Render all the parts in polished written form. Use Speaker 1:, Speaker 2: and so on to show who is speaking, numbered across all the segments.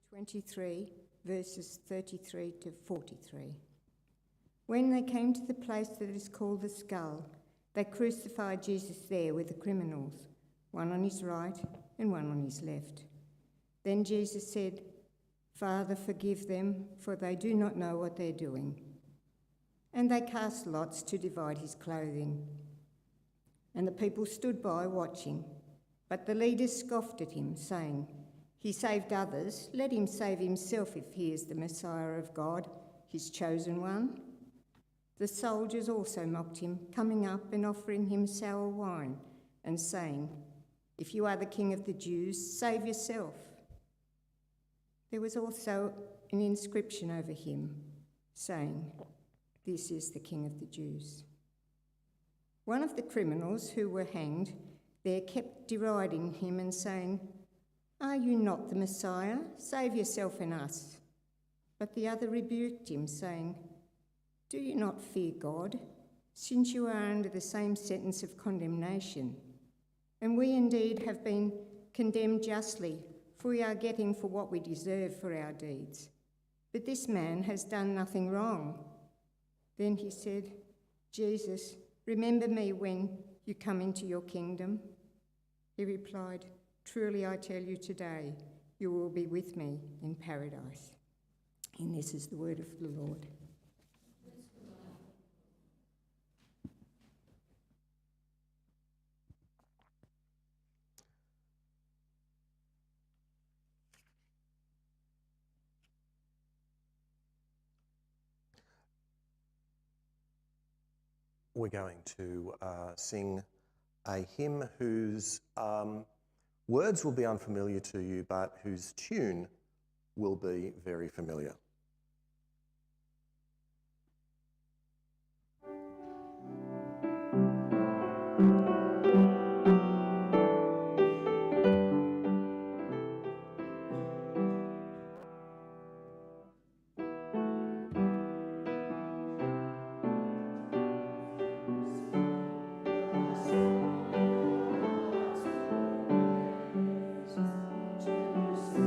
Speaker 1: 23, verses 33 to 43. When they came to the place that is called the Skull, they crucified Jesus there with the criminals, one on his right and one on his left. Then Jesus said, "Father, forgive them, for they do not know what they're doing." And they cast lots to divide his clothing. And the people stood by watching, but the leaders scoffed at him, saying, "He saved others, let him save himself if he is the Messiah of God, his chosen one." The soldiers also mocked him, coming up and offering him sour wine and saying, "If you are the king of the Jews, save yourself." There was also an inscription over him saying, "This is the King of the Jews." One of the criminals who were hanged there kept deriding him and saying, "Are you not the Messiah? Save yourself and us." But the other rebuked him, saying, "Do you not fear God, since you are under the same sentence of condemnation? And we indeed have been condemned justly, for we are getting for what we deserve for our deeds. But this man has done nothing wrong." Then he said, "Jesus, remember me when you come into your kingdom." He replied, "Truly I tell you today, you will be with me in paradise." And this is the word of the Lord.
Speaker 2: We're going to sing a hymn whose words will be unfamiliar to you, but whose tune will be very familiar.
Speaker 3: Jesus.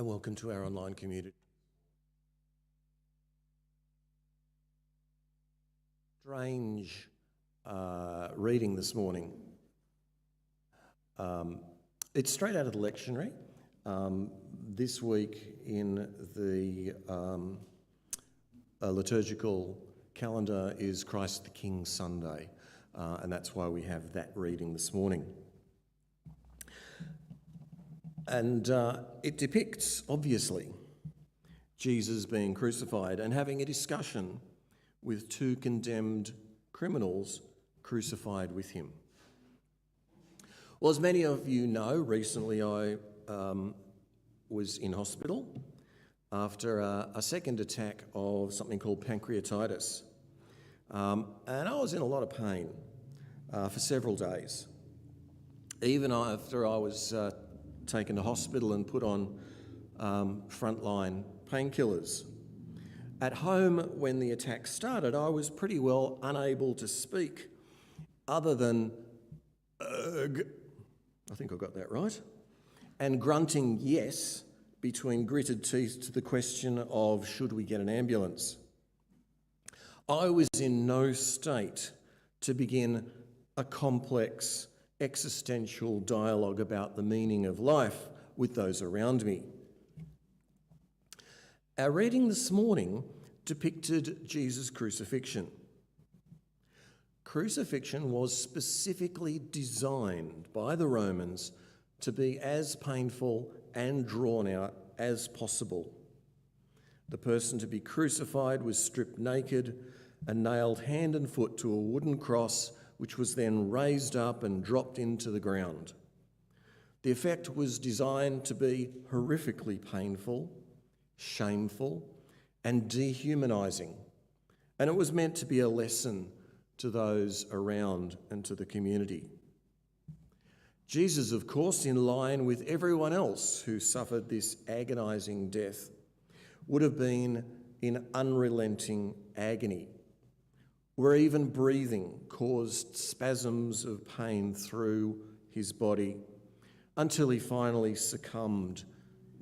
Speaker 2: and welcome to our online community. Strange reading this morning. It's straight out of the lectionary. This week in the liturgical calendar is Christ the King Sunday, and that's why we have that reading this morning. And it depicts, obviously, Jesus being crucified and having a discussion with two condemned criminals crucified with him. Well, as many of you know, recently I was in hospital after a second attack of something called pancreatitis. And I was in a lot of pain for several days. Even after I was taken to hospital and put on frontline painkillers. At home, when the attack started, I was pretty well unable to speak other than ugh, I think I got that right, and grunting yes between gritted teeth to the question of should we get an ambulance. I was in no state to begin a complex existential dialogue about the meaning of life with those around me. Our reading this morning depicted Jesus' crucifixion. Crucifixion was specifically designed by the Romans to be as painful and drawn out as possible. The person to be crucified was stripped naked and nailed hand and foot to a wooden cross, which was then raised up and dropped into the ground. The effect was designed to be horrifically painful, shameful, and dehumanising, and it was meant to be a lesson to those around and to the community. Jesus, of course, in line with everyone else who suffered this agonising death, would have been in unrelenting agony, where even breathing caused spasms of pain through his body until he finally succumbed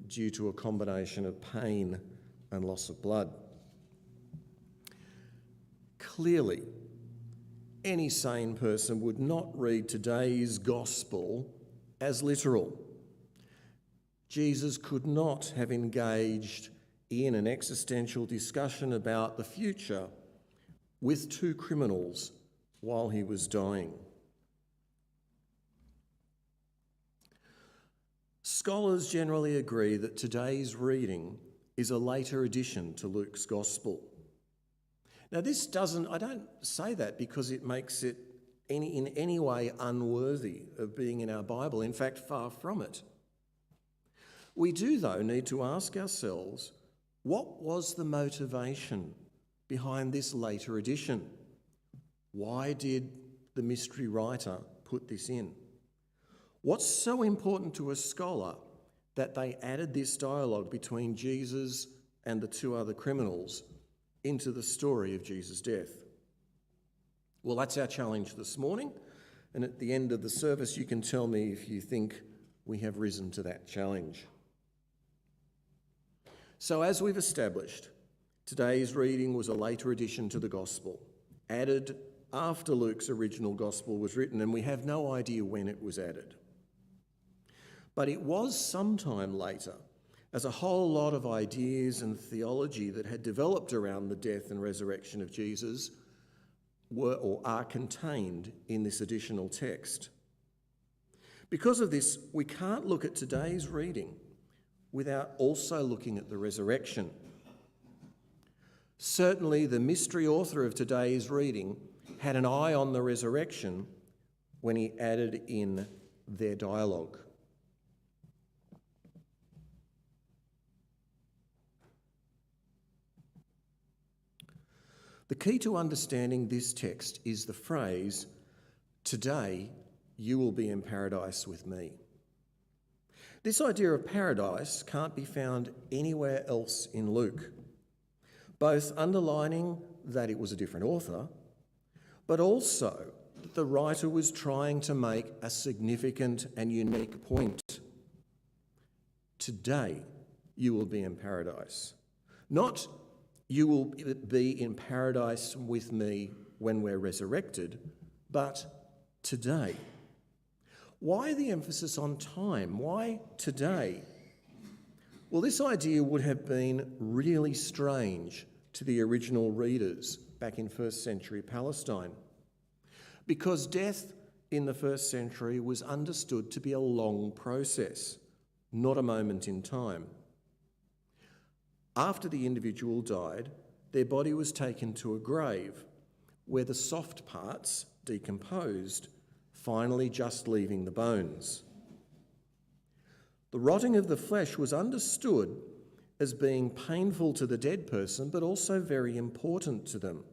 Speaker 2: due to a combination of pain and loss of blood. Clearly, any sane person would not read today's gospel as literal. Jesus could not have engaged in an existential discussion about the future with two criminals while he was dying. Scholars generally agree that today's reading is a later addition to Luke's Gospel. Now I don't say that because it makes it in any way unworthy of being in our Bible. In fact, far from it. We do, though, need to ask ourselves, what was the motivation behind this later addition? Why did the mystery writer put this in? What's so important to a scholar that they added this dialogue between Jesus and the two other criminals into the story of Jesus' death? Well, that's our challenge this morning, and at the end of the service you can tell me if you think we have risen to that challenge. So as we've established, today's reading was a later addition to the Gospel, added after Luke's original Gospel was written, and we have no idea when it was added. But it was sometime later, as a whole lot of ideas and theology that had developed around the death and resurrection of Jesus were or are contained in this additional text. Because of this, we can't look at today's reading without also looking at the resurrection. Certainly, the mystery author of today's reading had an eye on the resurrection when he added in their dialogue. The key to understanding this text is the phrase, "Today you will be in paradise with me." This idea of paradise can't be found anywhere else in Luke, both underlining that it was a different author, but also that the writer was trying to make a significant and unique point. Today you will be in paradise. Not you will be in paradise with me when we're resurrected, but today. Why the emphasis on time? Why today? Well, this idea would have been really strange to the original readers back in first century Palestine, because death in the first century was understood to be a long process, not a moment in time. After the individual died, their body was taken to a grave where the soft parts decomposed, finally just leaving the bones. The rotting of the flesh was understood as being painful to the dead person, but also very important to them.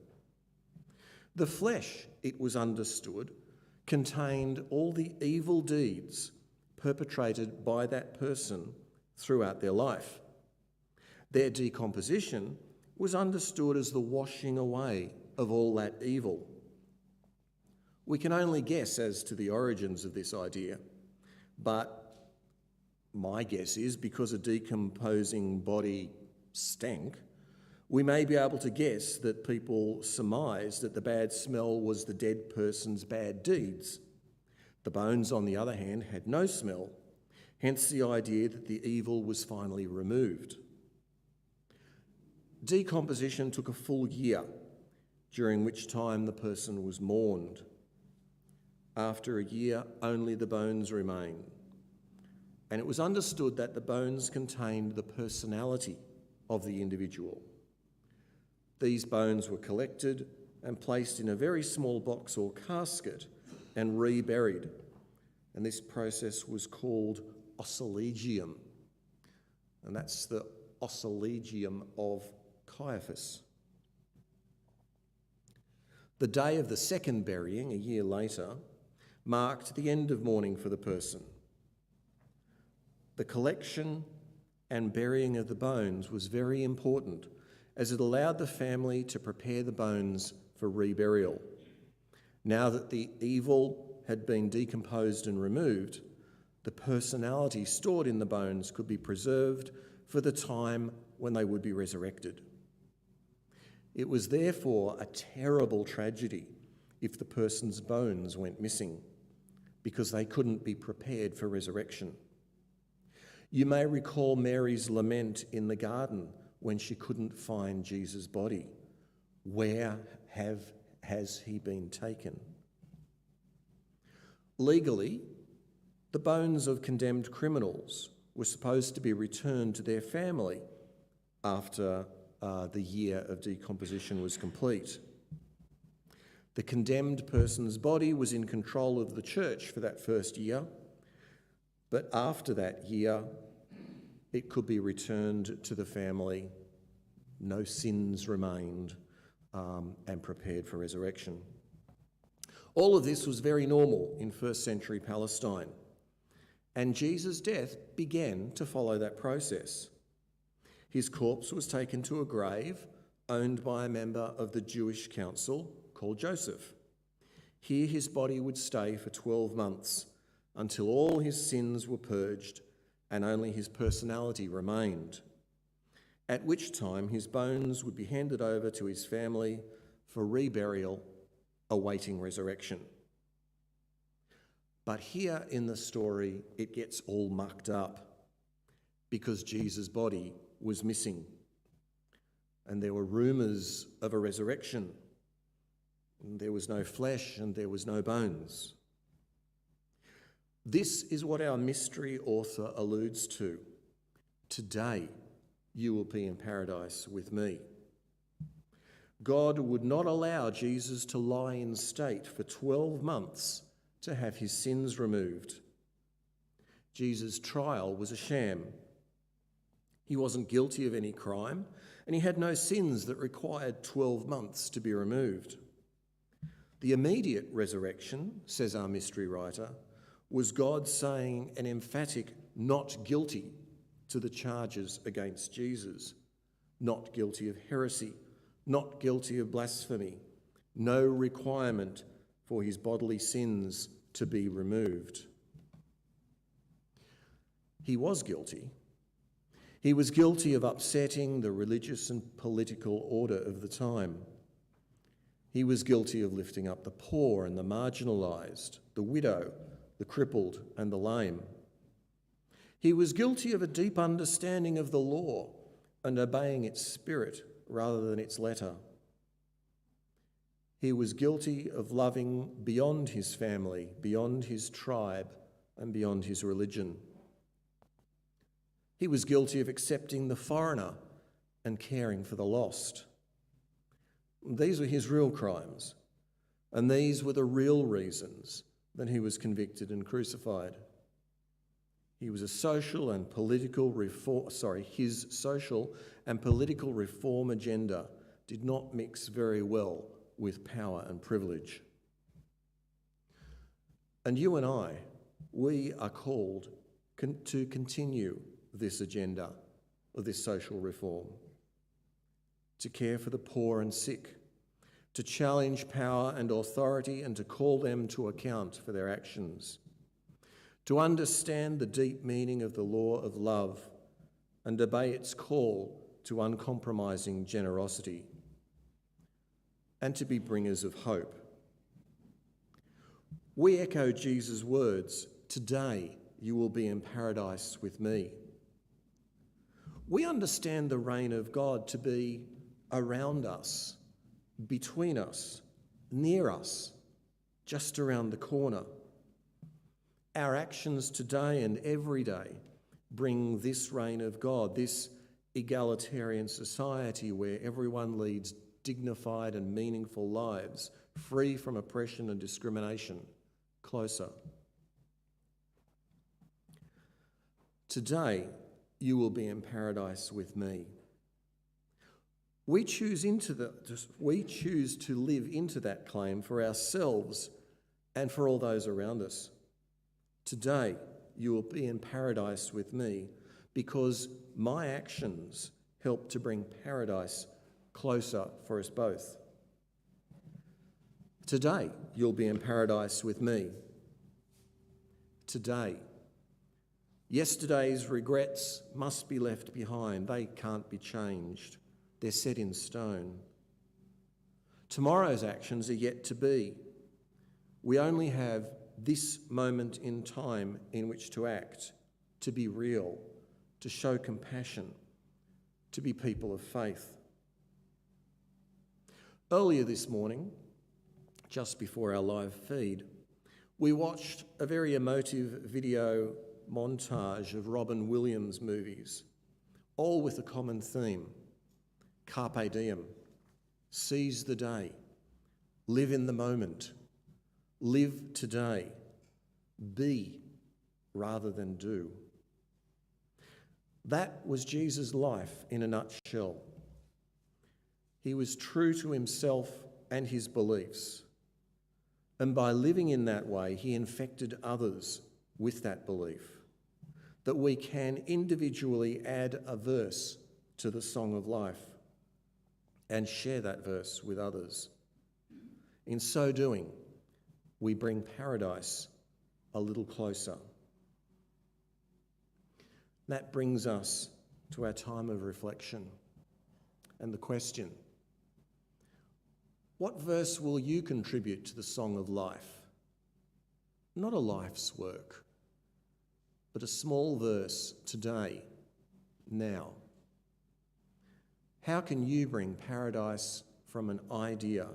Speaker 2: The flesh, it was understood, contained all the evil deeds perpetrated by that person throughout their life. Their decomposition was understood as the washing away of all that evil. We can only guess as to the origins of this idea, but my guess is because a decomposing body stank, we may be able to guess that people surmised that the bad smell was the dead person's bad deeds. The bones, on the other hand, had no smell, hence the idea that the evil was finally removed. Decomposition took a full year, during which time the person was mourned. After a year, only the bones remained. And it was understood that the bones contained the personality of the individual. These bones were collected and placed in a very small box or casket and reburied. And this process was called ossulegium. And that's the ossulegium of Caiaphas. The day of the second burying, a year later, marked the end of mourning for the person. The collection and burying of the bones was very important, as it allowed the family to prepare the bones for reburial. Now that the evil had been decomposed and removed, the personality stored in the bones could be preserved for the time when they would be resurrected. It was therefore a terrible tragedy if the person's bones went missing, because they couldn't be prepared for resurrection. You may recall Mary's lament in the garden when she couldn't find Jesus' body. Where has he been taken? Legally, the bones of condemned criminals were supposed to be returned to their family after the year of decomposition was complete. The condemned person's body was in control of the church for that first year, but after that year, it could be returned to the family. No sins remained, and prepared for resurrection. All of this was very normal in first century Palestine, and Jesus' death began to follow that process. His corpse was taken to a grave owned by a member of the Jewish council called Joseph. Here his body would stay for 12 months until all his sins were purged and only his personality remained, at which time his bones would be handed over to his family for reburial, awaiting resurrection. But here in the story, it gets all mucked up because Jesus' body was missing, and there were rumours of a resurrection. And there was no flesh and there was no bones. This is what our mystery author alludes to. Today you will be in paradise with me. God would not allow Jesus to lie in state for 12 months to have his sins removed. Jesus' trial was a sham. He wasn't guilty of any crime, and he had no sins that required 12 months to be removed. The immediate resurrection, says our mystery writer, was God saying an emphatic not guilty to the charges against Jesus. Not guilty of heresy, not guilty of blasphemy, no requirement for his bodily sins to be removed. He was guilty. He was guilty of upsetting the religious and political order of the time. He was guilty of lifting up the poor and the marginalised, the widow, the crippled and the lame. He was guilty of a deep understanding of the law and obeying its spirit rather than its letter. He was guilty of loving beyond his family, beyond his tribe, and beyond his religion. He was guilty of accepting the foreigner and caring for the lost. These were his real crimes, and these were the real reasons that he was convicted and crucified. He was a social and political reform, his social and political reform agenda did not mix very well with power and privilege. And you and I, we are called to continue this agenda of this social reform, to care for the poor and sick, to challenge power and authority and to call them to account for their actions, to understand the deep meaning of the law of love and obey its call to uncompromising generosity, and to be bringers of hope. We echo Jesus' words, "Today you will be in paradise with me." We understand the reign of God to be around us, between us, near us, just around the corner. Our actions today and every day bring this reign of God, this egalitarian society where everyone leads dignified and meaningful lives, free from oppression and discrimination, closer. Today, you will be in paradise with me. We choose to live into that claim for ourselves and for all those around us. Today, you will be in paradise with me because my actions help to bring paradise closer for us both. Today, you'll be in paradise with me. Today. Yesterday's regrets must be left behind. They can't be changed. They're set in stone. Tomorrow's actions are yet to be. We only have this moment in time in which to act, to be real, to show compassion, to be people of faith. Earlier this morning, just before our live feed, we watched a very emotive video montage of Robin Williams movies, all with a common theme: carpe diem, seize the day, live in the moment, live today, be rather than do. That was Jesus' life in a nutshell. He was true to himself and his beliefs, and by living in that way, he infected others with that belief, that we can individually add a verse to the song of life and share that verse with others. In so doing, we bring paradise a little closer. That brings us to our time of reflection and the question: what verse will you contribute to the song of life? Not a life's work, but a small verse today, now. How can you bring paradise from an idea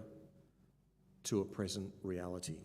Speaker 2: to a present reality?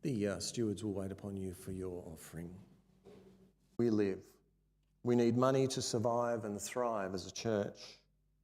Speaker 2: The stewards will wait upon you for your offering. We live. We need money to survive and thrive as a church.